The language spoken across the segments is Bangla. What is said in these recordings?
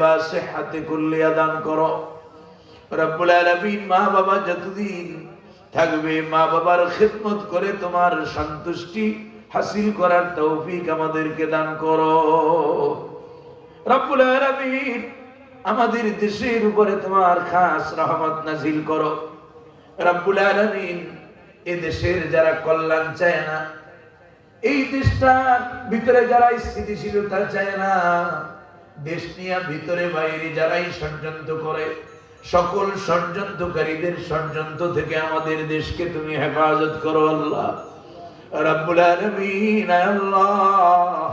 বা সিহহাতে কুল্লিয়া দান করো রব্বুল আলামিন। মা বাবা যতদিন থাকবে মা বাবার খিদমত করে তোমার সন্তুষ্টি হাসিল করার তৌফিক আমাদেরকে দান করো রব্বুল আলামিন। আমাদের দেশের উপরে তোমার খাস রহমত নাজিল করো রব্বুল আলামিন। এই দেশের যারা কল্যাণ চায় না, এই দেশটার ভিতরে যারা স্থিতিশীলতা চায় না, দেশ নিয়ে ভিতরে বাইরে যারাই ষড়যন্ত্র করে, সকল ষড়যন্ত্রকারীদের ষড়যন্ত্র থেকে আমাদের দেশকে তুমি হেফাজত করো আল্লাহ রাব্বুল আলামিন। আল্লাহ,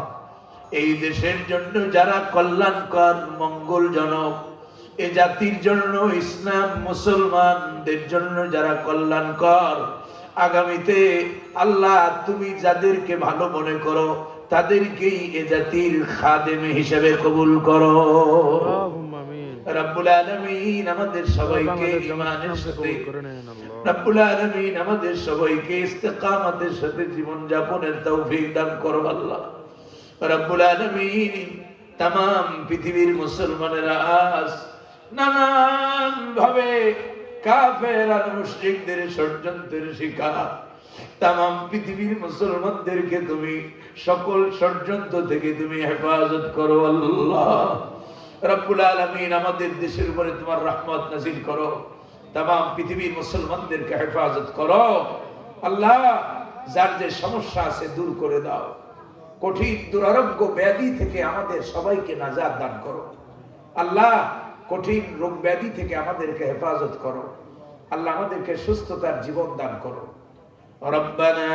এই দেশের জন্য যারা কল্যাণকর মঙ্গলজনক, এই জাতির জন্য, ইসলাম মুসলমানদের জন্য যারা কল্যাণকর, আগামীতে আল্লাহ তুমি যাদেরকে ভালো মনে করো তাদেরকেই এ জাতির খাদেম হিসেবে কবুল করো রব্বুল আলামিন। আমাদের সবাইকে ঈমানের সাথে রব্বুল আলামিন আমাদের সবাইকে ইস্তেকামতের সাথে জীবন যাপনের তৌফিক দান করো আল্লাহ রব্বুল আলামিন। तमाम পৃথিবীর মুসলমানেরা আজ নানান ভাবে কাফের আর মুশরিকদের ষড়যন্ত্রের শিকার। तमाम পৃথিবীর মুসলমানদেরকে তুমি সকল ষড়যন্ত্র থেকে তুমি হেফাজত করো আল্লাহ রব্বুল আলামিন। আমাদের দেশের উপরে তোমার রহমত নাজিল করো, तमाम পৃথিবীর মুসলমানদেরকে হেফাজত করো আল্লাহ। যার যে সমস্যা আছে দূর করে দাও, কঠিন দুরারোগ্য ব্যাধি থেকে আমাদের সবাইকে নাজাত দান করো আল্লাহ। কঠিন রোগ ব্যাধি থেকে আমাদেরকে হেফাজত করো আল্লাহ। আমাদেরকে সুস্থতার জীবন দান করো রব্বানা।